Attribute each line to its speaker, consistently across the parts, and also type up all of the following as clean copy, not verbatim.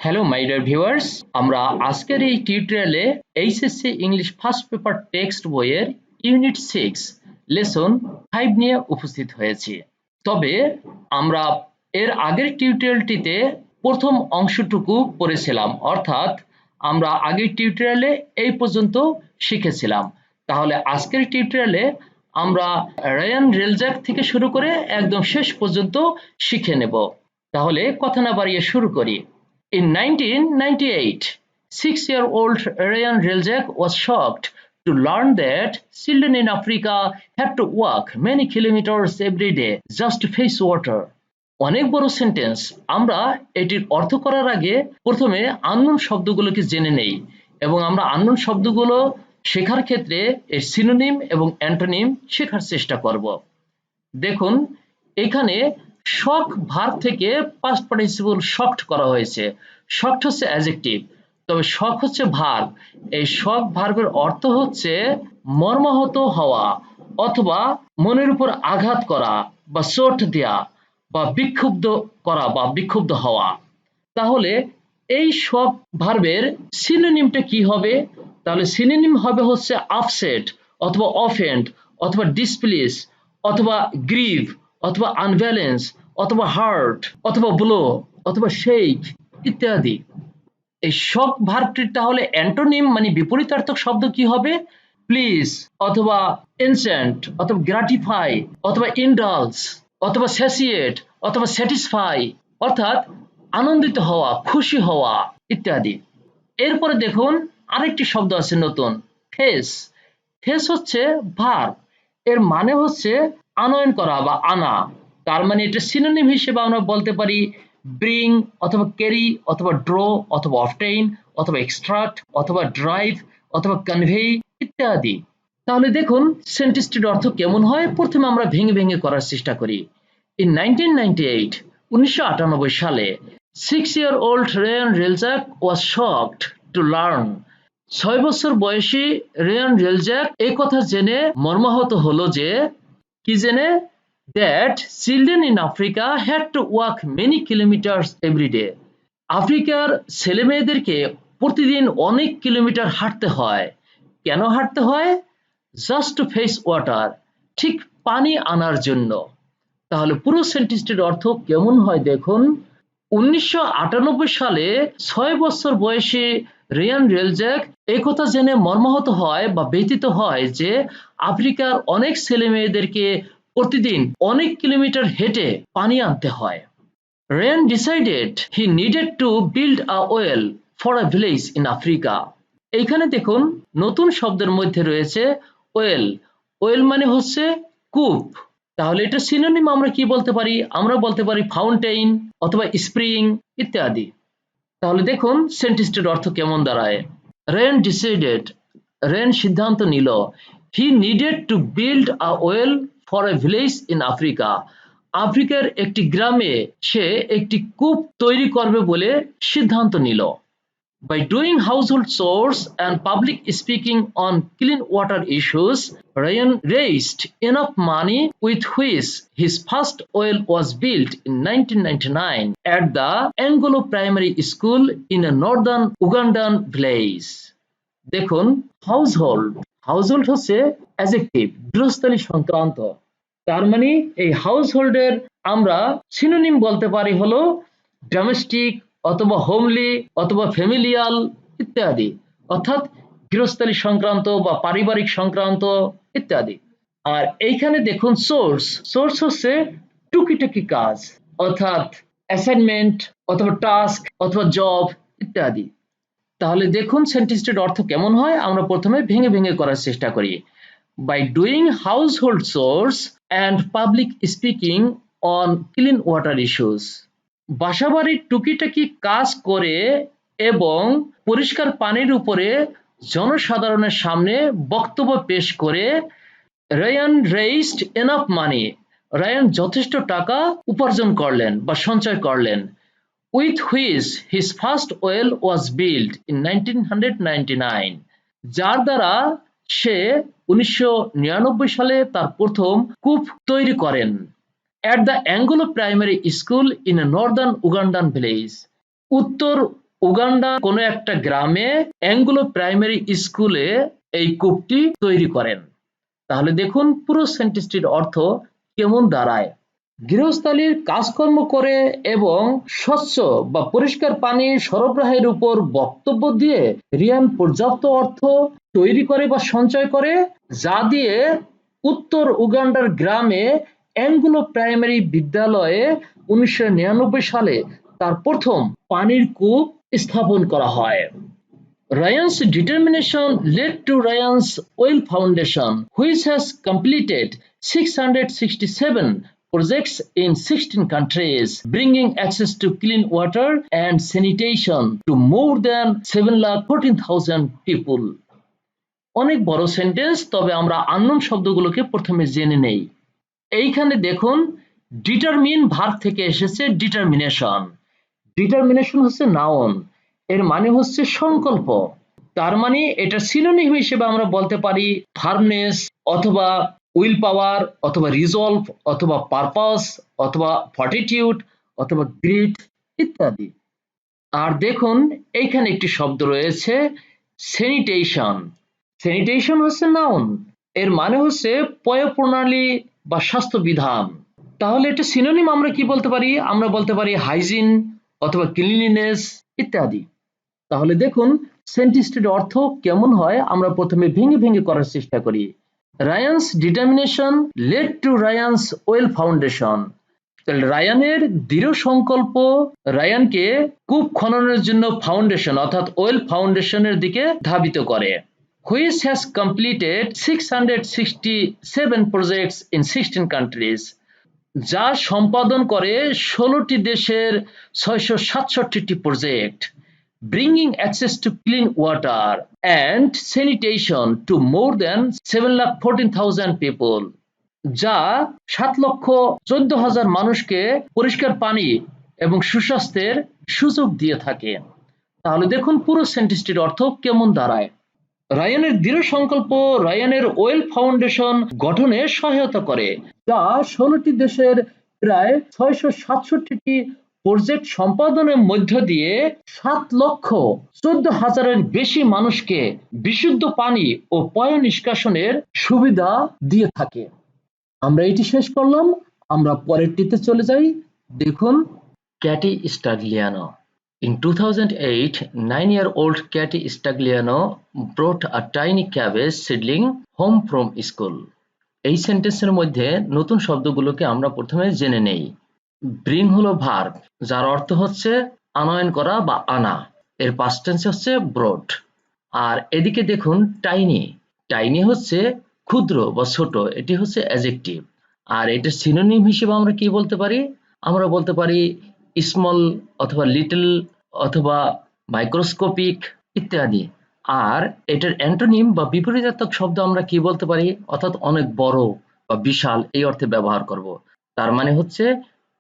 Speaker 1: Hello my dear viewers, আমরা আজকের এই টিউটোরিয়ালে HSC English first paper text বইয়ের ইউনিট 6 লেসন 5 নিয়ে উপস্থিত হয়েছি। তবে আমরা এর আগের টিউটোরিয়ালটিতে প্রথম অংশটুকু পড়েছিলাম, অর্থাৎ আমরা আগের টিউটোরিয়ালে এই পর্যন্ত শিখেছিলাম। তাহলে আজকের টিউটোরিয়ালে আমরা রায়ান রেলজ্যাক থেকে শুরু করে একদম শেষ পর্যন্ত শিখে নেব। তাহলে কথা না বাড়িয়ে শুরু করি। In 1998, 6-year-old Ryan Reljak was shocked to learn that children in Africa had to walk many kilometers every day just to fetch water. অনেক বড় সেন্টেন্স। আমরা এটির অর্থ করার আগে প্রথমে আননোন শব্দগুলোকে জেনে নেই এবং আমরা আননোন শব্দগুলো শেখার ক্ষেত্রে এর সিনোনিম এবং অ্যান্টোনিম শেখার চেষ্টা করব। দেখুন, এখানে শক ভার্ব থেকে পাস্ট পার্টিসিপল শকড করা হয়েছে। শকড হচ্ছে অ্যাডজেক্টিভ, তবে শক হচ্ছে ভার্ব। এই শক ভার্বের অর্থ হচ্ছে মর্মাহত হওয়া অথবা মনের উপর আঘাত করা বা চোট দেয়া বা বিক্ষুব্ধ করা বা বিক্ষুব্ধ হওয়া। তাহলে এই শক ভার্বের সিনোনিমটা কি হবে? তাহলে সিনোনিম হবে হচ্ছে আপসেট অথবা অফেন্ড অথবা ডিসপ্লেস অথবা গ্রিভ অথবা আনব্যালেন্স অথবা হার্ট অথবা ব্লো অথবা শেক ইত্যাদি। এই শক ভার্বটির তাহলে অ্যান্টোনিম মানে বিপরীতার্থক শব্দ কি হবে? প্লিজ অথবা এনচ্যান্ট অথবা গ্রাটিফাই অথবা ইন্ডালস অথবা স্যাসিয়েট অথবা স্যাটিসফাই, অর্থাৎ আনন্দিত হওয়া, খুশি হওয়া ইত্যাদি। এরপরে দেখুন আরেকটি শব্দ আছে নতুন, ফেস। ফেস হচ্ছে ভার্ব, এর মানে হচ্ছে আনয়ন করা বা আনা। তার মানে এটা সিনোনিম হিসেবে আমরা বলতে পারি ব্রিং অথবা ক্যারি অথবা ড্র অথবা অবটেইন অথবা এক্সট্রাক্ট অথবা ড্রাইভ অথবা কনভে ইত্যাদি। তাহলে দেখুন সেন্টেন্সটির অর্থ কেমন হয়। প্রথমে আমরা ভেঙে ভেঙে করার চেষ্টা করি। ইন 1998, 1998 সালে 6-year-old Ryan Reljak was shocked to learn. 6 বছর বয়সী রেয়ান রেলজ্যাক এই কথা জেনে মর্মাহত হলো যে, কি জেনে? that children in Africa had to walk many kilometers every day. আফ্রিকার ছেলেমেয়েদেরকে প্রতিদিন অনেক কিলোমিটার হাঁটতে হয়। কেন হাঁটতে হয়? জাস্ট টু ফেচ ওয়াটার, ঠিক পানি আনার জন্য। তাহলে পুরো সেন্টেন্সটির অর্থ কেমন হয় দেখুন। 1998 সালে 6 বছর বয়সী রিয়ান রেলজ্যাক এই কথা জেনে মর্মাহত হয় বা ব্যথিত হয় যে আফ্রিকার অনেক ছেলে মেয়েদেরকে প্রতিদিন অনেক কিলোমিটার হেঁটে পানি আনতে হয়। Ryan decided he needed to build a well for a village in Africa. এইখানে দেখুন নতুন শব্দের মধ্যে রয়েছে ওয়েল। ওয়েল মানে হচ্ছে কূপ। তাহলে এটা সিনোনিম আমরা কি বলতে পারি? আমরা বলতে পারি ফাউন্টেইন অথবা স্প্রিং ইত্যাদি। তাহলে দেখুন সেন্টেন্সটির অর্থ কেমন দাঁড়ায়। রেন ডিসাইডেড, রেন সিদ্ধান্ত নিল, হি needed to build a well for a village in Africa. আফ্রিকার একটি গ্রামে সে একটি কূপ তৈরি করবে বলে সিদ্ধান্ত নিল। By doing household chores and public speaking on clean water issues, Ryan raised enough money with which his first well was built in 1999 at the Angolo Primary School in a northern Ugandan village. দেখুন household, household হচ্ছে adjective, গৃহস্থালী সংক্রান্ত। তার মানে এই হাউসহোল্ডের আমরা synonym বলতে পারি হলো ডোমেস্টিক অথবা হোমলি অথবা ফ্যামিলিয়াল ইত্যাদি, অর্থাৎ গৃহস্থালী সংক্রান্ত বা পারিবারিক সংক্রান্ত ইত্যাদি। আর এইখানে দেখুন সোর্স, সোর্স হচ্ছে টুকিটাকি কাজ, অর্থাৎ অ্যাসাইনমেন্ট অথবা টাস্ক অথবা জব ইত্যাদি। তাহলে দেখুন সেন্টেন্সটির অর্থ কেমন হয়। আমরা প্রথমে ভেঙে ভেঙে করার চেষ্টা করি। By doing household chores and public speaking on clean water issues. বাসাবাড়ির টুকিটাকি কাজ করে এবং পরিষ্কার পানির উপরে জনসাধারণের সামনে বক্তব্য পেশ করে Ryan raised enough money, Ryan যথেষ্ট টাকা উপার্জন করলেন বা সঞ্চয় করলেন। With which his first well was build in 1999, যার দ্বারা সে 1999 সালে তার প্রথম কূপ তৈরি করেন। At the Angolo Primary School in a northern Ugandan village, উত্তর উগান্ডা কোনো একটা গ্রামে অ্যাঙ্গুলো প্রাইমারি স্কুলে এই কূপটি তৈরি করেন। তাহলে দেখুন পুরো সেন্টেন্সটির অর্থ কেমন দাঁড়ায়। গৃহস্থালির কাজকর্ম করে এবং স্বচ্ছ বা পরিষ্কার পানি সরবরাহের উপর বক্তব্য দিয়ে রিয়ান পর্যাপ্ত অর্থ তৈরি করে বা সঞ্চয় করে, যা দিয়ে উত্তর উগান্ডার গ্রামে অ্যাঙ্গুলো প্রাইমারি বিদ্যালয়ে 1999 সালে তার প্রথম পানির কূপ স্থাপন করা হয়। Ryan's determination led to Ryan's Oil Foundation, which has completed 667 projects in 16 countries, bringing access to clean water and sanitation to more than 7,14,000 people. অনেক বড় সেন্টেন্স, তবে আমরা আননোন শব্দগুলোকে প্রথমে জেনে নেই। এইখানে দেখুন ডিটারমিন ভার্ব থেকে এসেছে ডিটারমিনেশন। ডিটারমিনেশন হচ্ছে নাউন, এর মানে হচ্ছে সংকল্প। তার মানে এটা সিনোনিম হিসেবে আমরা বলতে পারি ফার্মনেস অথবা উইল পাওয়ার অথবা রিজলভ অথবা পারপাস অথবা ফর্টিটিউড অথবা গ্রিট ইত্যাদি। আর দেখুন এইখানে একটি শব্দ রয়েছে স্যানিটেশন। স্যানিটেশন হচ্ছে নাউন, এর মানে হচ্ছে পয় প্রণালী বা স্বাস্থ্য বিধান। তাহলে এটা সিনোনিম আমরা কি বলতে পারি? আমরা বলতে পারি হাইজিন অথবা ক্লিনলিনেস ইত্যাদি। তাহলে দেখুন সেন্টেন্সটির অর্থ কেমন হয়, আমরা প্রথমে ভেঙে ভেঙে করার চেষ্টা করি। Ryan's determination led to Ryan's well foundation. রায়ানের দৃঢ় সংকল্প রায়ানকে কূপ খননের জন্য ফাউন্ডেশন অর্থাৎ ওয়েল ফাউন্ডেশনের দিকে ধাবিত করে। Which has completed 667 projects in 16 countries, যা সম্পাদন করে 16টি দেশের 667টি project, bringing access to clean water and sanitation to more than 7,14,000 people, যা 7,14,000 মানুষকে পরিষ্কার পানি এবং সুস্বাস্থ্যের সুযোগ দিয়ে থাকে। তাহলে দেখুন পুরো সেন্টেন্সটির অর্থ কেমন দাঁড়ায়। রায়ানের দৃঢ় সংকল্প রায়ানের ওয়েল ফাউন্ডেশন গঠনে সহায়তা করে, যা 16টি দেশের প্রায় 667টি প্রজেক্ট সম্পাদনের মধ্য দিয়ে 7,14,000-এর বেশি মানুষকে বিশুদ্ধ পানি ও পয় নিষ্কাশনের সুবিধা দিয়ে থাকে। আমরা এটি শেষ করলাম, আমরা পরেরটিতে চলে যাই। দেখুন ক্যাটি স্টাগলিয়ানো। In 2008, 9-year-old Katy Stagliano brought a tiny cabbage seedling home from school. এই সেন্টেন্সের মধ্যে নতুন শব্দগুলোকে আমরা প্রথমে জেনে নেই। ব্রিং হলো ভার্ব, যার অর্থ হচ্ছে আনয়ন করা বা আনা, এর পাস্ট টেন্স হচ্ছে ব্রট। আর এদিকে দেখুন টাইনি। টাইনি হচ্ছে ক্ষুদ্র বা ছোট, এটি হচ্ছে অ্যাডজেক্টিভ। আর এটার সিনোনিম হিসেবে আমরা কি বলতে পারি? আমরা বলতে পারি স্মল অথবা লিটল অথবা মাইক্রোস্কোপিক ইত্যাদি। আর এটার অ্যান্টোনিম বা বিপরীতার্থক শব্দ আমরা কি বলতে পারি? অর্থাৎ অনেক বড় বা বিশাল এই অর্থে ব্যবহার করব। তার মানে হচ্ছে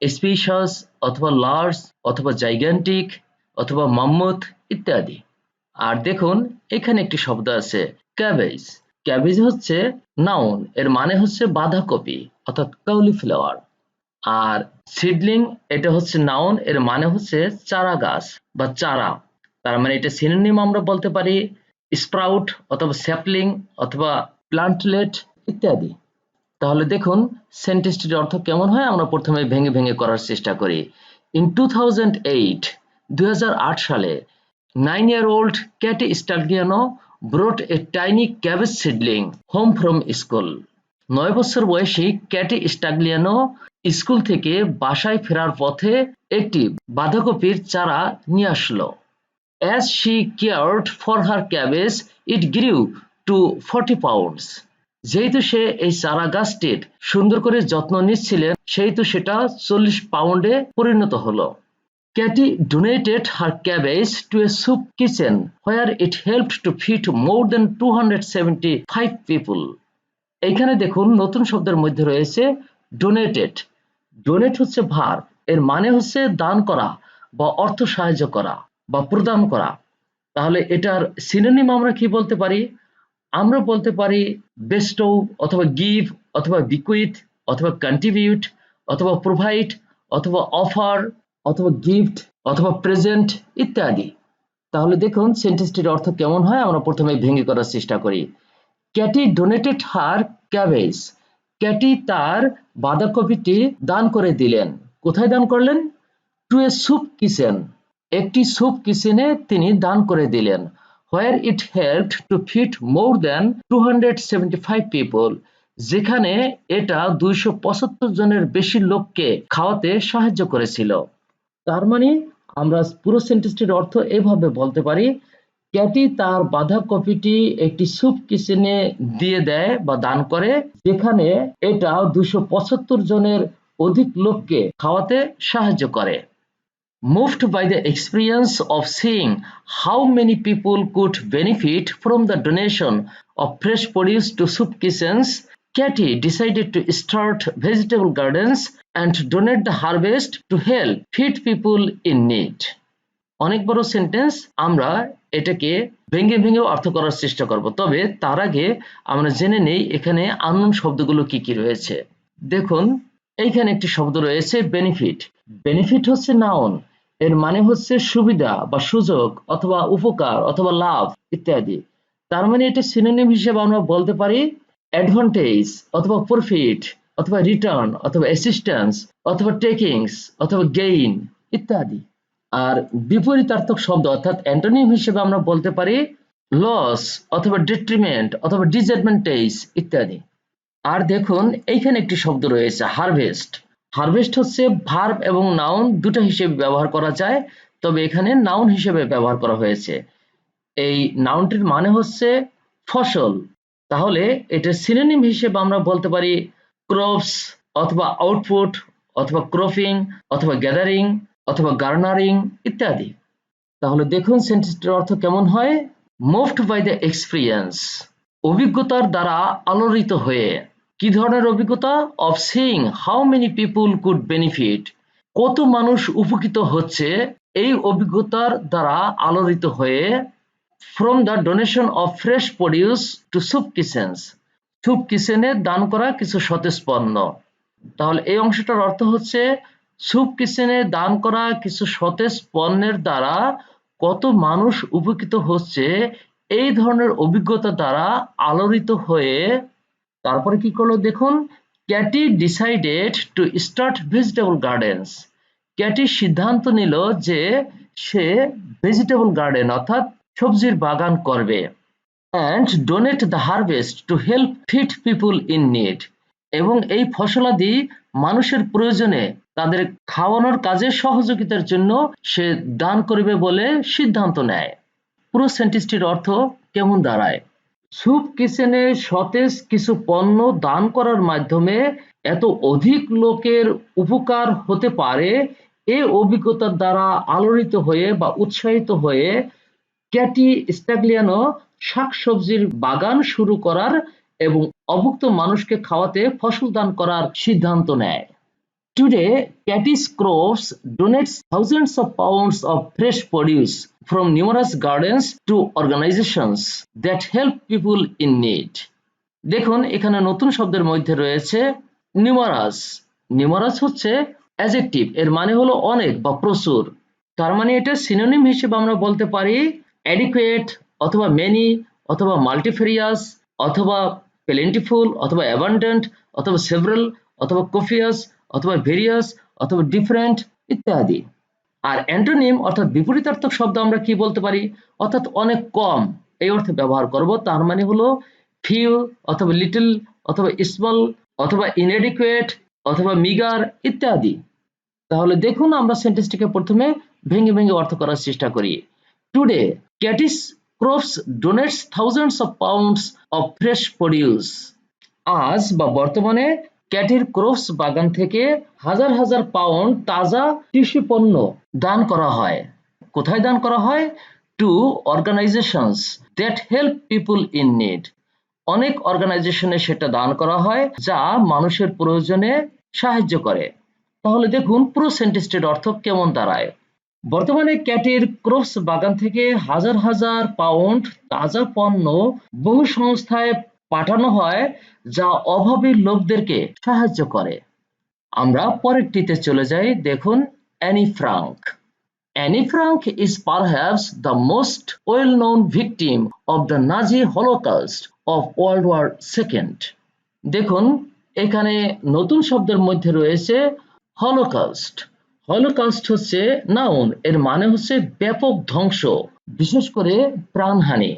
Speaker 1: স্পেশাস অথবা লার্জ অথবা জাইগ্যান্টিক অথবা মাম্মথ ইত্যাদি। আর দেখুন এখানে একটি শব্দ আছে ক্যাবেজ। ক্যাবেজ হচ্ছে নাউন, এর মানে হচ্ছে বাঁধাকপি অর্থাৎ কাউলিফ্লাওয়ার। আর সিডলিং এটা হচ্ছে নাউন, এর মানে হচ্ছে চারা গাছ বা চারা। তার মানে এটা সিনোনিম আমরা বলতে পারি স্প্রাউট অথবা স্যাপলিং অথবা প্লান্টলেট ইত্যাদি। তাহলে দেখুন সেন্টেন্সটির অর্থ কেমন হয়, আমরা প্রথমে ভেঙে ভেঙে করার চেষ্টা করি। ইন 2008 সালে 9-year-old Katy Stagliano brought a tiny cabbage seedling home from school. 9 বছর বয়সী ক্যাটি স্টাগলিয়ানো স্কুল থেকে বাসায় ফেরার পথে একটি বাঁধাকপির চারা নিয়ে আসলো। As she cared for her cabbage, it grew to 40 pounds. যেহেতু সে এই চারা গাছটির সুন্দর করে যত্ন নিচ্ছিলেন, সেহেতু সেটা 40 পাউন্ডে পরিণত হলো। Katy donated her cabbage to a soup kitchen where it helped to feed more than 275 people. এইখানে দেখুন নতুন শব্দের মধ্যে রয়েছে ডোনেটেড। ডোনেট হচ্ছে ভার্ব, এর মানে হচ্ছে দান করা বা অর্থ সাহায্য করা বা প্রদান করা। তাহলে এটার সিনোনিম আমরা কি বলতে পারি? আমরা বলতে পারি বেস্টো অথবা গিভ অথবা বিকুইথ অথবা কন্ট্রিবিউট অথবা প্রোভাইড অথবা অফার অথবা গিফট অথবা প্রেজেন্ট ইত্যাদি। তাহলে দেখুন সেন্টেন্সটির অর্থ কেমন হয়, আমরা প্রথমে ভেঙে করার চেষ্টা করি। ক্যাটি ডোনেটেড হার ক্যাবেজ। ক্যাটি তার বাঁধাকপিটি দান করে দিলেন। কোথায় দান করলেন? To a soup kitchen. একটি স্যুপ কিচেনে তিনি দান করে দিলেন। Where it helped to feed more than 275 people. যেখানে এটা 275 জনের বেশি লোককে খাওয়াতে সাহায্য করেছিল। তার মানে আমরা পুরো সেন্টেন্সটির অর্থ এভাবে বলতে পারি, ক্যাটি তার বাঁধাকপিটি একটি স্যুপ কিচেনে দিয়ে দেয় বা দান করে, যেখানে এটা 275 জনের অধিক লোককে খাওয়াতে সাহায্য করে। Moved by the experience of seeing how many people could benefit from the donation of fresh produce to soup kitchens, Katie decided to start vegetable gardens and donate the harvest to help feed people in need. অনেক বড় sentence, আমরা এটাকে ভেঙে ভেঙে অর্থ করার চেষ্টা করব। তবে তার আগে আমরা জেনে নেই এখানে আননোন শব্দগুলো কি কি রয়েছে। দেখুন, এইখানে একটি শব্দ রয়েছে বেনিফিট। বেনিফিট হচ্ছে নাউন, এর মানে হচ্ছে সুবিধা বা সুযোগ অথবা উপকার অথবা লাভ ইত্যাদি। তার মানে এটা সিনোনিম হিসেবে আমরা বলতে পারি অ্যাডভান্টেজ অথবা প্রফিট অথবা রিটার্ন অথবা অ্যাসিস্ট্যান্স অথবা টেকিংস অথবা গেইন ইত্যাদি। আর বিপরীতার্থক শব্দ অর্থাৎ অ্যান্টোনিম হিসেবে আমরা বলতে পারি লস অথবা ডিট্রিমেন্ট অথবা ডিসঅ্যাডভান্টেজ ইত্যাদি। আর দেখুন এইখানে একটি শব্দ রয়েছে হারভেস্ট। হারভেস্ট হচ্ছে ভার্ব এবং নাউন দুটো হিসেবে ব্যবহার করা যায়, তবে এখানে নাউন হিসেবে ব্যবহার করা হয়েছে। এই নাউনটির মানে হচ্ছে ফসল। তাহলে এটা সিনোনিম হিসেবে আমরা বলতে পারি ক্রপস অথবা আউটপুট অথবা ক্রপিং অথবা গ্যাদারিং অথবা গার্নারিং ইত্যাদি। তাহলে দেখুন সেন্টেন্সটির অর্থ কেমন হয়। মুভড বাই দ্য এক্সপিরিয়েন্স, অভিজ্ঞতার দ্বারা আলোড়িত হয়ে। কি ধরনের অভিজ্ঞতা? Of seeing how many people could benefit, কত মানুষ উপকৃত হচ্ছে এই অভিজ্ঞতার দ্বারা আলোড়িত হয়ে। From the donation of fresh produce to soup kitchens, soup কিচেনে দান করা কিছু সতেজ পণ্য। তাহলে এই অংশটার অর্থ হচ্ছে স্যুপ কিচেনে দান করা কিছু সতেজ পণ্যের দ্বারা কত মানুষ উপকৃত হচ্ছে এই ধরনের অভিজ্ঞতা দ্বারা আলোড়িত হয়ে। তারপরে কি করলো দেখুন, Katie decided to start vegetable gardens. Katie সিদ্ধান্ত নিল যে সে ভেজিটেবল গার্ডেন অর্থাৎ সবজির বাগান করবে। And donate the harvest to help feed people in need, এবং এই ফসলাদি মানুষের প্রয়োজনে তাদের খাওয়ানোর কাজে সহযোগিতার জন্য সে দান করবে বলে সিদ্ধান্ত নেয়। পুরো সেন্টেন্সটির অর্থ কেমন দাঁড়ায়? স্যুপ কিচেনে সতেজ কিছু পণ্য দান করার মাধ্যমে এত অধিক লোকের উপকার হতে পারে, এই অভিজ্ঞতার দ্বারা আলোড়িত হয়ে বা উৎসাহিত হয়ে ক্যাটি স্টাগলিয়ানো শাকসবজির বাগান শুরু করার এবং অভুক্ত মানুষকে খাওয়াতে ফসল দান করার সিদ্ধান্ত নেয়। Today, Cathy's Crops donates thousands of pounds of fresh produce from numerous gardens to organizations that help people in need. দেখুন এখানে নতুন শব্দের মধ্যে রয়েছে নিউমারাস। নিউমারাস হচ্ছে অ্যাডজেক্টিভ, এর মানে হলো অনেক বা প্রচুর। তার মানে এটা সিনোনিম হিসেবে আমরা বলতে পারি অ্যাডিকুয়েট অথবা মেনি অথবা মাল্টিফেরিয়াস অথবা প্লেন্টিফুল অথবা অ্যাবান্ডেন্ট অথবা সেভারাল অথবা কোফিয়াস অথবা ভেরিয়াস অথবা ডিফারেন্ট ইত্যাদি। আর অ্যান্টোনিম অর্থাৎ বিপরীতার্থক শব্দ আমরা কি বলতে পারি? অর্থাৎ অনেক কম এই অর্থে ব্যবহার করব। তার মানে হলো ফিউ অথবা লিটল অথবা স্মল অথবা ইনএডিকুয়েট অথবা মিগার ইত্যাদি। তাহলে দেখুন আমরা সেন্টেন্সটিকে প্রথমে ভেঙে ভেঙে অর্থ করার চেষ্টা করি। Today Katie's crops donates thousands of pounds of fresh produce. আজ বা বর্তমানে ক্যাটির ক্রপস বাগান থেকে হাজার হাজার পাউন্ড তাজা কৃষি পণ্য দান করা হয়। কোথায় দান করা হয়? To organisations that help people in need, অনেক অর্গানাইজেশনে সেটা দান করা হয় যা মানুষের প্রয়োজনে সাহায্য করে। তাহলে দেখুন পুরো সেন্টেন্সটির অর্থ কেমন দাঁড়ায়। বর্তমানে ক্যাটির ক্রপস বাগান থেকে হাজার হাজার পাউন্ড তাজা পণ্য বহু সংস্থায় পাঠানো হয় যা অভাবী লোকদেরকে সাহায্য করে। আমরা পরেরটিতে চলে যাই। দেখুন Anne Frank. Anne Frank is perhaps the most well-known victim of the Nazi Holocaust of World War II. দেখুন এখানে নতুন শব্দের মধ্যে রয়েছে হলোকাস্ট। হলোকাস্ট হচ্ছে নাউন, এর মানে হচ্ছে ব্যাপক ধ্বংস, বিশেষ করে প্রাণহানি।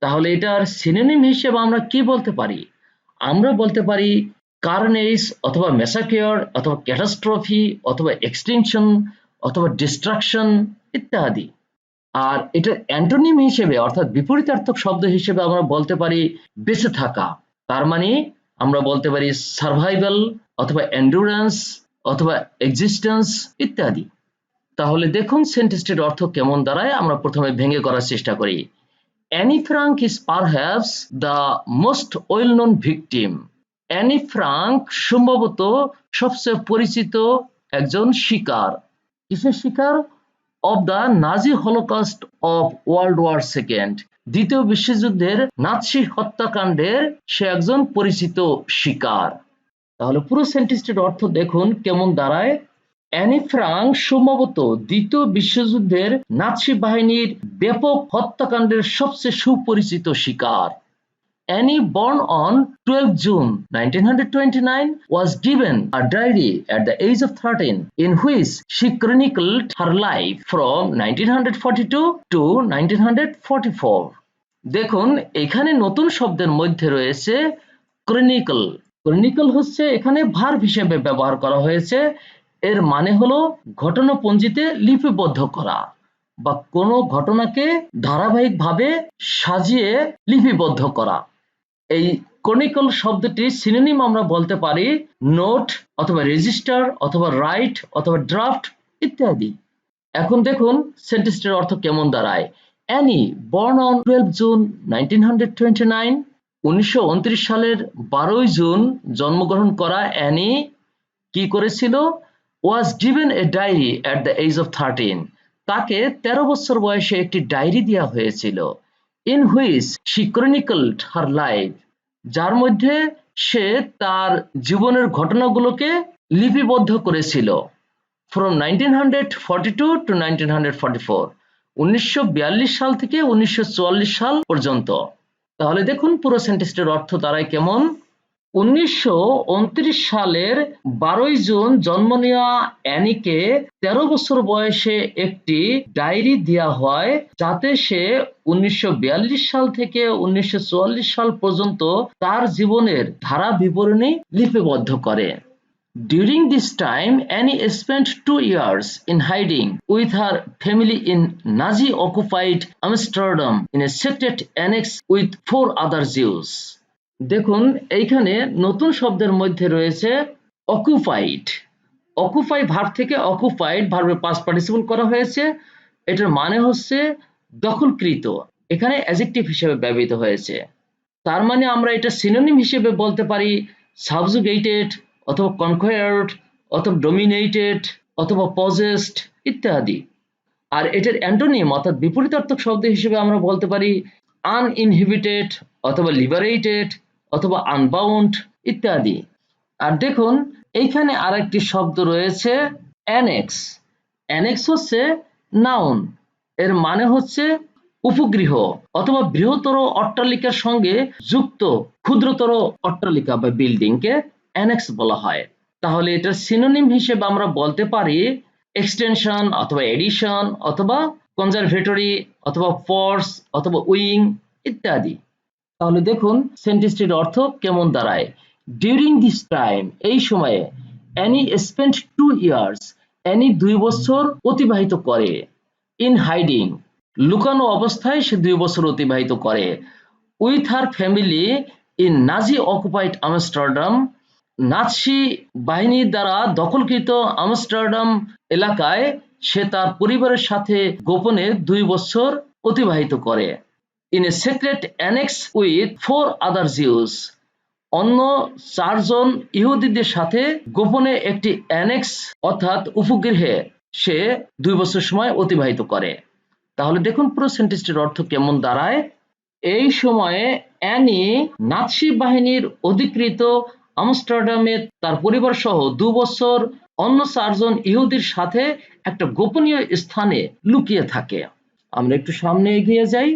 Speaker 1: তাহলে এটার সিনোনিম হিসেবে আমরা কি বলতে পারি? আমরা বলতে পারি কার্নেজ অথবা ম্যাসাকিউর অথবা ক্যাটাস্ট্রফি অথবা এক্সটিংশন অথবা ডিস্ট্রাকশন ইত্যাদি। আর এটার অ্যান্টোনিম হিসেবে অর্থাৎ বিপরীতার্থক শব্দ হিসেবে আমরা বলতে পারি বেঁচে থাকা। তার মানে আমরা বলতে পারি সার্ভাইভাল অথবা এন্ডুরেন্স অথবা এক্সিস্টেন্স ইত্যাদি। তাহলে দেখুন সেন্টেন্সটির অর্থ কেমন দাঁড়ায়, আমরা প্রথমে ভেঙে করার চেষ্টা করি। Anne Frank is perhaps the most well-known victim. Anne Frank সম্ভবত সবচেয়ে পরিচিত একজন শিকার। কিসের শিকার? of the Nazi Holocaust of World War II. দ্বিতীয় বিশ্বযুদ্ধের নাৎসি হত্যাকাণ্ডের সে একজন পরিচিত শিকার। তাহলে পুরো সেন্টেন্সটির অর্থ দেখুন কেমন দাঁড়ায়। অ্যানি ফ্রাঙ্ক সম্ভবত দ্বিতীয় বিশ্বযুদ্ধের নাৎসি বাহিনীর ব্যাপক হত্যাকাণ্ডের সবচেয়ে সুপরিচিত শিকার। Annie, born on 12 June 1929, was given a diary at the age of 13 in which she chronicled her life from 1942 to 1944. দেখুন এখানে নতুন শব্দের মধ্যে রয়েছে ক্রনিকল। ক্রনিকল হচ্ছে এখানে ভার্ব হিসেবে ব্যবহার করা হয়েছে। এর মানে হলো ঘটনাপঞ্জিতে লিপিবদ্ধ করা বা কোনো ঘটনাকে ধারাবাহিকভাবে সাজিয়ে লিপিবদ্ধ করা। এই ক্রনিকল শব্দটির সিনোনিম আমরা বলতে পারি নোট অথবা রেজিস্টার অথবা রাইট অথবা ড্রাফট ইত্যাদি। এখন দেখুন সেন্টেন্সটির অর্থ কেমন দাঁড়ায়। অ্যানি, born on 12 জুন 1929, 1929 সালের 12 জুন জন্মগ্রহণ করা অ্যানি কি করেছিল? was given a diary at the age of 13. তাকে 13 বছর বয়সে একটি ডায়েরি দেওয়া হয়েছিল। in which she chronicled her life, যার মধ্যে সে তার জীবনের ঘটনাগুলোকে লিপিবদ্ধ করেছিল। from 1942 to 1944, 1942 সাল থেকে 1944 সাল পর্যন্ত। তাহলে দেখুন পুরো সেন্টেন্সটির অর্থ দাঁড়ায় কেমন। 1929 সালের 12 জুন জন্ম নেওয়া অ্যানিকে 13 বছর বয়সে একটি ডায়েরি দেওয়া হয়, যাতে সে 1942 সাল থেকে 1944 সাল পর্যন্ত তার জীবনের ধারা বিবরণী লিপিবদ্ধ করে। During this time, Annie spent 2 years in hiding with her family in Nazi-occupied Amsterdam in a secret annex with 4 other Jews. দেখুন এইখানে নতুন শব্দের মধ্যে রয়েছে অকুপাইড। অকুপাই ভার্ব থেকে অকুপাইড ভার্বের পাস্ট পার্টিসিপল করা হয়েছে। এটার মানে হচ্ছে দখলকৃত, এখানে অ্যাডজেক্টিভ হিসেবে ব্যবহৃত হয়েছে। তার মানে আমরা এটা সিনোনিম হিসেবে বলতে পারি সাবজুগেটেড অথবা কনকোয়ার্ড অথবা ডোমিনেটেড অথবা পজেসড ইত্যাদি। আর এটার অ্যান্টোনিম অর্থাৎ বিপরীতার্থক শব্দ হিসেবে আমরা বলতে পারি আনইনহিবিটেড অথবা লিবারেটেড অথবা আনবাউন্ড ইত্যাদি। আর দেখুন এইখানে আরেকটি শব্দ রয়েছে অ্যানেক্স। অ্যানেক্স হচ্ছে নাউন, এর মানে হচ্ছে উপগৃহ অথবা বৃহত্তর অট্টালিকার সঙ্গে যুক্ত ক্ষুদ্রতর অট্টালিকা বা বিল্ডিংকে অ্যানেক্স বলা হয়। তাহলে এটার সিনোনিম হিসেবে আমরা বলতে পারি এক্সটেনশন অথবা এডিশন অথবা কনজারভেটরি অথবা ফোর্স অথবা উইং ইত্যাদি। তাহলে দেখুন সেন্টেন্সটির অর্থ কেমন দাঁড়ায়। ডিউরিং দিস টাইম, এই সময়ে, অ্যানি স্পেন্ট 2 years, অ্যানি 2 বছর অতিবাহিত করে। ইন হাইডিং, লুকানো অবস্থায় সে 2 বছর অতিবাহিত করে। With her family in Nazi occupied Amsterdam, Nazi বাহিনীর দ্বারা দখলকৃত আমস্টারডাম এলাকায় সে তার পরিবারের সাথে গোপনে 2 বছর অতিবাহিত করে। In a secret annexe with 4 other Jews, অন্য 4 জন ইহুদিদের সাথে গোপনে একটি অ্যানেক্স অর্থাৎ উপগৃহে সে 2 বছর সময় অতিবাহিত করে। তাহলে দেখুন পুরো সেন্টেন্সটির অর্থ কেমন দাঁড়ায়। এই সময়ে অ্যানি নাৎসি বাহিনীর অধিকৃত আমস্টারডামে তার পরিবার সহ 2 বছর অন্য 4 জন ইহুদির সাথে একটা গোপনীয় স্থানে লুকিয়ে থাকে। আমরা একটু সামনে এগিয়ে যাই।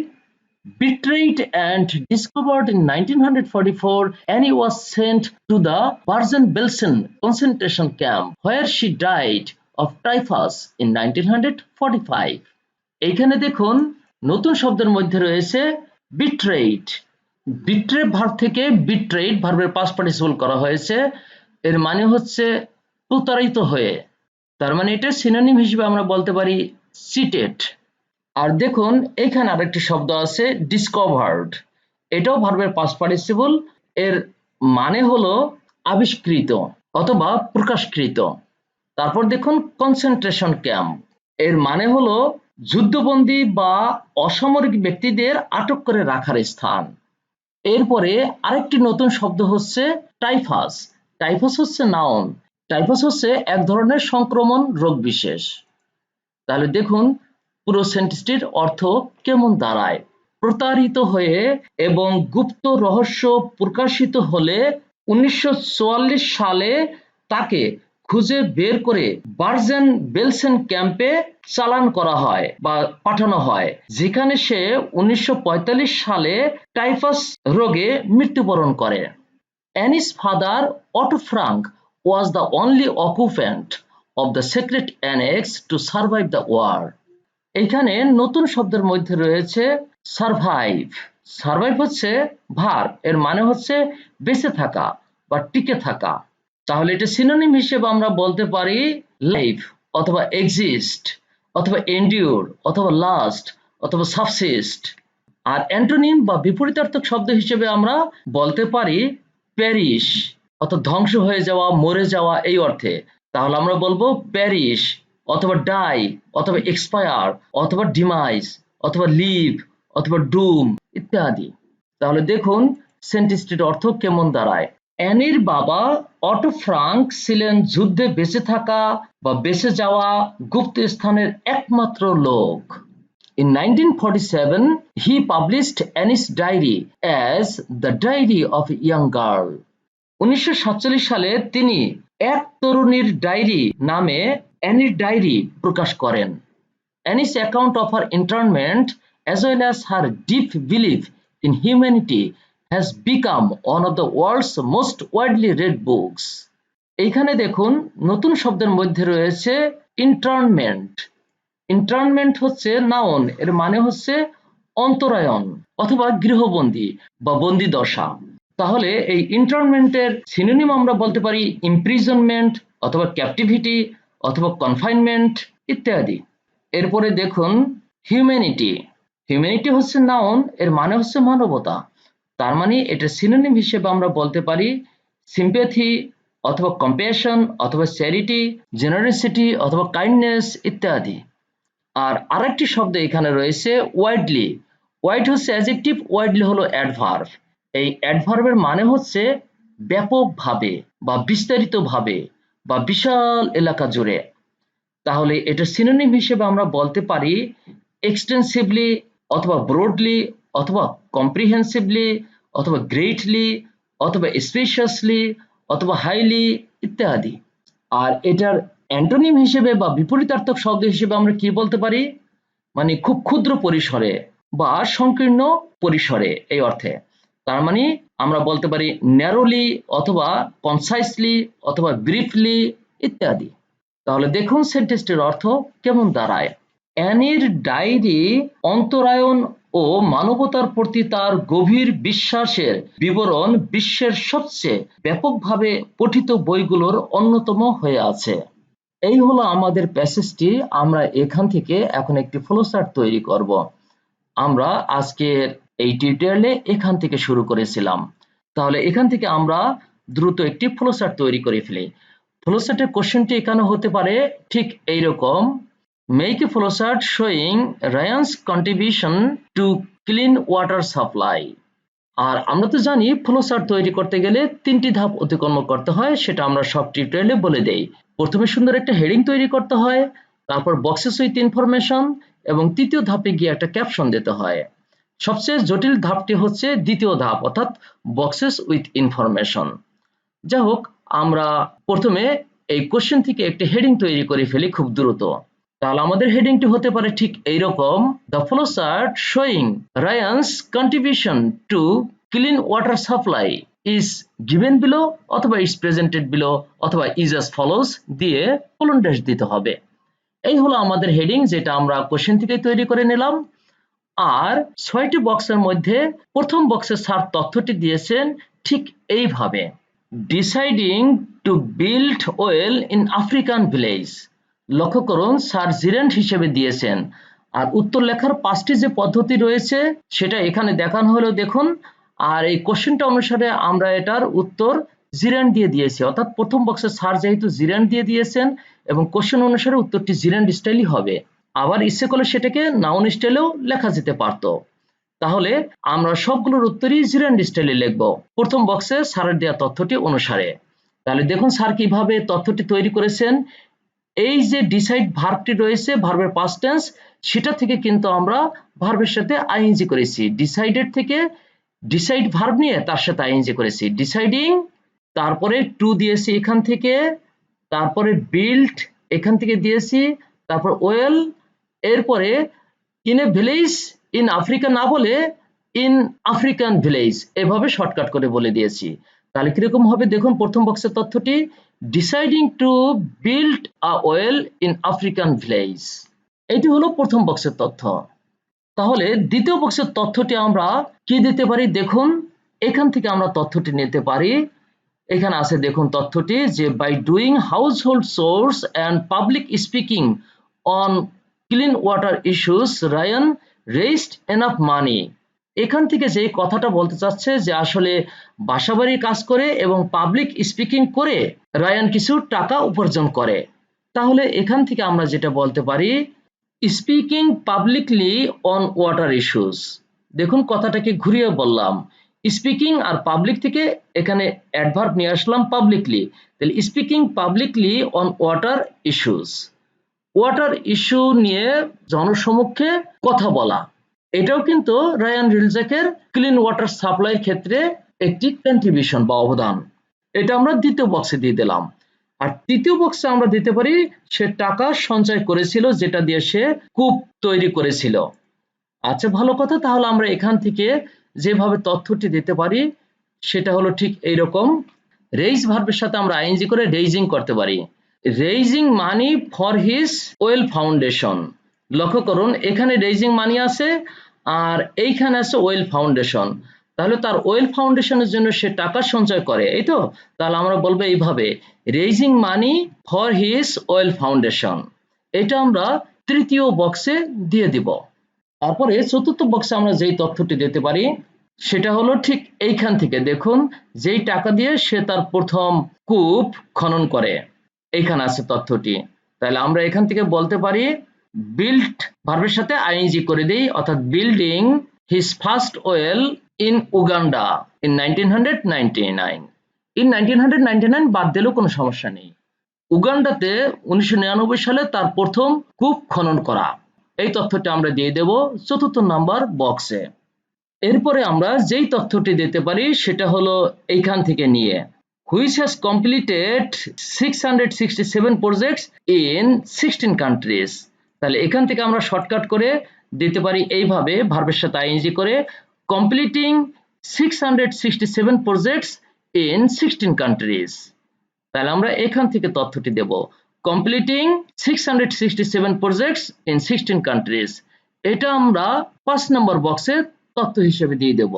Speaker 1: Betrayed and discovered in 1944, Annie was sent to the Bergen-Belsen concentration camp, where she died of typhus in 1945. এইখানে দেখুন নতুন শব্দের মধ্যে রয়েছে betrayed. betray ভার্ব থেকে betrayed ভার্বের past participle করা হয়েছে। এর মানে হচ্ছে প্রতারিত হয়ে। তার মানে এটা সিনোনিম হিসেবে আমরা বলতে পারি cheated। আর দেখুন এখানে আরেকটি শব্দ আছে ডিসকভার্ড। এটাও ভার্বের পাস্ট পার্টিসিপল। এর মানে হলো আবিষ্কৃত অথবা প্রকাশকৃত। তারপর দেখুন কনসেন্ট্রেশন ক্যাম্প। এর মানে হলো যুদ্ধবন্দী বা অসামরিক ব্যক্তিদের আটক করে রাখার স্থান। এরপরে আরেকটি নতুন শব্দ হচ্ছে টাইফাস। টাইফাস হচ্ছে নাউন। টাইফাস হচ্ছে এক ধরনের সংক্রমণ রোগ বিশেষ। তাহলে দেখুন পুরো সেন্টেন্সটির অর্থ কেমন দাঁড়ায়। প্রতারিত হয়ে এবং গুপ্ত রহস্য প্রকাশিত হলে 1944 সালে তাকে খুঁজে বের করে বার্জেন বেলসেন ক্যাম্পে চালান করা হয় বা পাঠানো হয়, যেখানে সে 1945 সালে টাইফাস রোগে মৃত্যুবরণ করে। Annie's father, Otto Frank, was the only occupant of the secret annex to survive the war. এইখানে নতুন শব্দের মধ্যে রয়েছে সারভাইভ। সারভাইভ হচ্ছে ভার্ব। এর মানে হচ্ছে বেঁচে থাকা বা টিকে থাকা। তাহলে এটা সিনোনিম হিসেবে আমরা বলতে পারি লাইফ অথবা এক্সিস্ট অথবা এন্ডিউর অথবা লাস্ট অথবা সাবসিস্ট। আর অ্যান্টোনিম বা বিপরীতার্থক শব্দ হিসেবে আমরা বলতে পারি প্যারিশ অর্থাৎ ধ্বংস হয়ে যাওয়া, মরে যাওয়া এই অর্থে। তাহলে আমরা বলবো প্যারিশ অথবা ডাই অথবা এক্সপায়ার অথবা ডিমাইজ অথবা লিভ অথবা ডুম ইত্যাদি। তাহলে দেখুন সেন্টেন্সটির অর্থ কেমন দাঁড়ায়। অ্যানির বাবা অটো ফ্রাঙ্ক ছিলেন যুদ্ধে বেঁচে থাকা বা বেঁচে যাওয়া গুপ্ত স্থানের একমাত্র লোক। In 1947, he published Annie's diary as The Diary of a Young Girl. 1947 সালে তিনি এক তরুণীর ডায়েরি নামে অ্যানির ডায়েরি প্রকাশ করেন। Annie's account of her internment as well as her deep belief in humanity has become one of the world's most widely read books. এইখানে দেখুন নতুন শব্দের মধ্যে রয়েছে ইন্টার্নমেন্ট। ইন্টার্নমেন্ট হচ্ছে নাউন। এর মানে হচ্ছে অন্তরায়ন অথবা গৃহবন্দী বা বন্দি দশা। তাহলে এই ইন্টার্নমেন্টের সিনোনিম আমরা বলতে পারি ইমপ্রিজনমেন্ট অথবা ক্যাপটিভিটি অথবা কনফাইনমেন্ট ইত্যাদি। এরপরে দেখুন হিউম্যানিটি। হিউম্যানিটি হচ্ছে নাউন। এর মানে হচ্ছে মানবতা। তার মানে এটা সিনোনিম হিসেবে আমরা বলতে পারি সিম্প্যাথি অথবা কম্প্যাশন অথবা চ্যারিটি, জেনারসিটি অথবা কাইন্ডনেস ইত্যাদি। আর আরেকটি শব্দ এখানে রয়েছে ওয়াইডলি। ওয়াইড হচ্ছে অ্যাডজেক্টিভ, ওয়াইডলি হলো অ্যাডভার্ব। এই অ্যাডভার্বের মানে হচ্ছে ব্যাপকভাবে বা বিস্তারিতভাবে বা বিশাল এলাকা জুড়ে। তাহলে এটা সিনোনিম হিসেবে আমরা বলতে পারি এক্সটেন্সিভলি অথবা ব্রডলি অথবা কম্প্রিহেন্সিভলি অথবা গ্রেটলি অথবা স্পেশাসলি অথবা হাইলি ইত্যাদি। আর এটার অ্যান্টোনিম হিসেবে বা বিপরীতার্থক শব্দ হিসেবে আমরা কি বলতে পারি, মানে খুব ক্ষুদ্র পরিসরে বা সংকীর্ণ পরিসরে এই অর্থে। তার মানে আমরা বলতে পারি ন্যারোলি অথবা কনসাইসলি অথবা ব্রিফলি ইত্যাদি। তাহলে দেখুন সেন্টেন্সটির অর্থ কেমন দাঁড়ায়। অ্যানির ডায়েরি অন্তরায়ন ও মানবতার প্রতি তার গভীর বিশ্বাসের বিবরণ বিশ্বের সবচেয়ে ব্যাপকভাবে পঠিত বইগুলোর অন্যতম হয়ে আছে। এই হলো আমাদের প্যাসেজটি। আমরা এখান থেকে এখন একটি ফ্লোচার্ট তৈরি করব। আমরা আজকের এই টিউটোরিয়ালে এখান থেকে শুরু করেছিলাম। তাহলে এখান থেকে আমরা দ্রুত একটি ফ্লোচার্ট তৈরি করে ফেলি। ফ্লোচার্টের কোশ্চেনটি এখানে হতে পারে ঠিক এইরকম, make a flowchart showing Ryan's contribution to clean water supply. আর আমরা তো জানি ফ্লোচার্ট তৈরি করতে গেলে 3টি ধাপ অতিক্রম করতে হয়, সেটা আমরা সব টিউটোরিয়ালে বলে দেই। প্রথমে সুন্দর একটা হেডিং তৈরি করতে হয়, তারপর বক্সেস উইথ ইনফরমেশন এবং তৃতীয় ধাপে গিয়ে একটা ক্যাপশন দিতে হয়। সবচেয়ে জটিল ধাপটি হচ্ছে দ্বিতীয় ধাপ অর্থাৎ বক্সেস উইথ ইনফরমেশন। যাই হোক, আমরা প্রথমে এই কোশ্চেন থেকে একটা হেডিং তৈরি করে ফেলি খুব দ্রুত। তাহলে আমাদের হেডিংটি হতে পারে ঠিক এইরকম, the flow chart showing Ryan's contribution to clean water supply is given below, অথবা ইজ প্রেজেন্টেড বিলো, অথবা ইজ অ্যাজ ফলোজ দিয়ে কোলন ড্যাশ দিতে হবে। এই হলো আমাদের হেডিং, যেটা আমরা কোশ্চেন থেকে তৈরি করে নিলাম। আর ৬টি বক্সের মধ্যে প্রথম বক্সে স্যার তথ্যটি দিয়েছেন ঠিক এইভাবে, deciding to build well in African village. লক্ষ্য করুন স্যার জিরেন্ট হিসেবে দিয়েছেন, আর উত্তর লেখার 5টি যে পদ্ধতি রয়েছে সেটা এখানে দেখানো হলো দেখুন। আর এই কোশ্চেনটা অনুসারে আমরা এটার উত্তর জিরেন্ট দিয়ে দিয়েছি, অর্থাৎ প্রথম বক্সে স্যার যেহেতু জিরেন্ট দিয়ে দিয়েছেন এবং কোশ্চেন অনুসারে উত্তরটি জিরেন্ট স্টাইলই হবে। আবার ইচ্ছে করলে সেটাকে নাউন স্টাইলেও লেখা যেতে পারতো। তাহলে আমরা সবগুলোর উত্তরই জিরেন্ট স্টাইলে লিখব প্রথম বক্সে স্যারের দেওয়া তথ্যটি অনুসারে। তাহলে দেখুন স্যার কিভাবে তথ্যটি তৈরি করেছেন। এই যে ডিসাইড ভার্বটি রয়েছে, ভার্বের পাস্ট টেন্স, সেটা থেকে কিন্তু আমরা ভার্বের সাথে আইএনজি করেছি। ডিসাইডেড থেকে ডিসাইড ভার্ব নিয়ে তার সাথে আইএনজি করেছি। ডিসাইডিং, তারপরে টু দিয়েছি এখান থেকে, তারপরে বিল্ড এখান থেকে দিয়েছি, তারপর ওয়েল, এরপরে in a village, in Africa না বলে ইন আফ্রিকান ভিলেজ, এভাবে শর্টকাট করে বলে দিয়েছি। তাহলে কিরকম হবে দেখুন প্রথম বক্সের তথ্যটি, deciding two build a well in African village. এটি হলো প্রথম বক্সের তথ্য। তাহলে দ্বিতীয় বক্সের তথ্যটি আমরা কি দিতে পারি দেখুন, এখান থেকে আমরা তথ্যটি নিতে পারি। এখানে আছে দেখুন তথ্যটি, যে by doing household chores and public speaking on clean water issues Ryan raised enough money. এখান থেকে যে কথাটা বলতে চাচ্ছে যে আসলে বাসাবাড়ির কাজ করে এবং পাবলিক স্পিকিং করে রায়ান কিছু টাকা উপার্জন করে। তাহলে এখান থেকে আমরা যেটা বলতে পারি, speaking publicly on water issues. দেখুন কথাটাকে ঘুরিয়ে বললাম, স্পিকিং আর পাবলিক থেকে এখানে অ্যাডভার্ব নিয়ে আসলাম পাবলিকলি। তাহলে speaking publicly on water issues, water issue নিয়ে জনসমক্ষে কথা বলা, এটাও কিন্তু রায়ান রিলজ্যাকের ক্লিন ওয়াটার সাপ্লাইয়ের ক্ষেত্রে একটি কন্ট্রিবিউশন বা অবদান। এটা আমরা দ্বিতীয় বক্সে দিয়ে দিলাম। আর তৃতীয় বক্সে আমরা দিতে পারি, সে টাকা সঞ্চয় করেছিল যেটা দিয়ে সে কূপ তৈরি করেছিল। আচ্ছা ভালো কথা, তাহলে আমরা এখান থেকে যেভাবে তথ্যটি দিতে পারি সেটা হলো ঠিক এইরকম, রেইজ ভার্বের সাথে আমরা আইএনজি করে রেইজিং করতে পারি। Raising money for his well foundation. লক্ষ্য করুন এখানে রেইজিং মানি আছে আর এইখানে আছে ওয়েল ফাউন্ডেশন। তাহলে তার ওয়েল ফাউন্ডেশনের জন্য সে টাকা সঞ্চয় করে, এই তো। তাহলে আমরা বলবো এইভাবে, raising money for his well foundation. এটা আমরা তৃতীয় বক্সে দিয়ে দিব। তারপরে চতুর্থ বক্সে আমরা যেই তথ্যটি দিতে পারি সেটা হলো ঠিক এইখান থেকে দেখুন, যেই টাকা দিয়ে সে তার প্রথম কূপ খনন করে, এইখানে আছে তথ্যটি। তাহলে আমরা এখান থেকে বলতে পারি, বিল্ড ভার্বের সাথে আইএনজি করে দেই, অর্থাৎ building his first well in Uganda in 1999। In 1999 বাদ দিলেও কোনো সমস্যা নেই। উগান্ডাতে 1999 সালে তার প্রথম কূপ খনন করা, এই তথ্যটি আমরা দিয়ে দেব চতুর্থ নাম্বার বক্সে। এরপরে আমরা যেই তথ্যটি দিতে পারি সেটা হলো এইখান থেকে নিয়ে, which has completed 667 projects in 16 countries। তাহলে এখান থেকে আমরা শর্টকাট করে দিতে পারি এইভাবে, ভার্বের সাথে আইএনজি করে, completing 667 projects in 16 countries। তাহলে আমরা এখান থেকে তথ্যটি দেব, completing 667 projects in 16 countries। এটা আমরা 5 নম্বর বক্সে তথ্য হিসেবে দিয়ে দেব।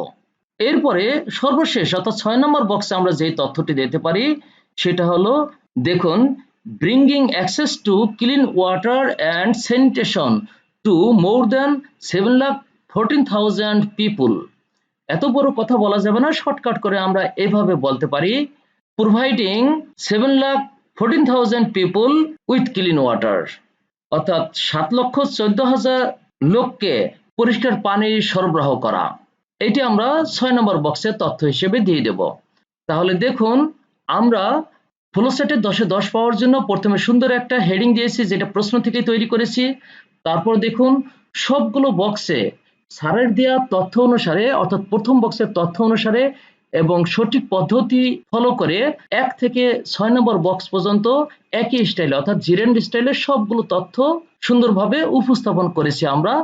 Speaker 1: এরপরে সর্বশেষ অর্থাৎ 6 নম্বর বক্সে আমরা যেই তথ্যটি দিতে পারি সেটা হলো দেখুন, bringing access to clean water and sanitation to more than 7,14,000 people। এত বড় কথা বলা যাবে না, শর্টকাট করে আমরা এভাবে বলতে পারি, providing 7,14,000 people with clean water। অর্থাৎ 7,14,000 লোককে পরিষ্কার পানি সরবরাহ করা। এটি আমরা 6 নম্বর বক্সে তথ্য হিসেবে দিয়ে দেব। তাহলে দেখুন আমরা ফ্লোচার্টে 10-এ 10 পাওয়ার জন্য প্রথমে সুন্দর একটা হেডিং দিয়েছি যেটা প্রশ্ন থেকে তৈরি করেছি। তারপর দেখুন সবগুলো বক্সে স্যারের দেওয়া তথ্য অনুসারে, অর্থাৎ প্রথম বক্সের তথ্য অনুসারে এবং সঠিক পদ্ধতি ফলো করে 1 থেকে 6 নম্বর বক্স পর্যন্ত একই স্টাইলে অর্থাৎ জিরেন্ড স্টাইলে সবগুলো তথ্য সুন্দরভাবে উপস্থাপন করেছি আমরা।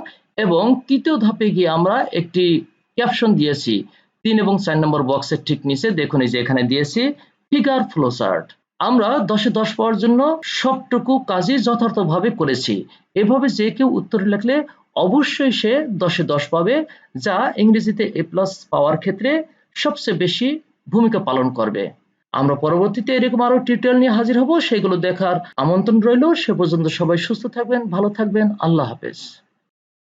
Speaker 1: এবং তৃতীয় ধাপে গিয়ে আমরা একটি ক্যাপশন দিয়েছি 3 এবং 4 নম্বর বক্সের ঠিক নিচে। দেখুন এই যে এখানে দিয়েছি ফিগার ফ্লোচার্ট। আমরা 10-এ 10 পাওয়ার জন্য সবটুকু কাজই যথার্থভাবে করেছি। এভাবে যে কেউ উত্তর লিখলে অবশ্যই সে 10-এ 10 পাবে, যা ইংরেজিতে এ প্লাস পাওয়ার ক্ষেত্রে সবচেয়ে বেশি ভূমিকা পালন করবে। আমরা পরবর্তীতে এরকম আরো টিউটোরিয়াল নিয়ে হাজির হব, সেগুলো দেখার আমন্ত্রণ রইল। সে পর্যন্ত সবাই সুস্থ থাকবেন, ভালো থাকবেন। আল্লাহ হাফেজ।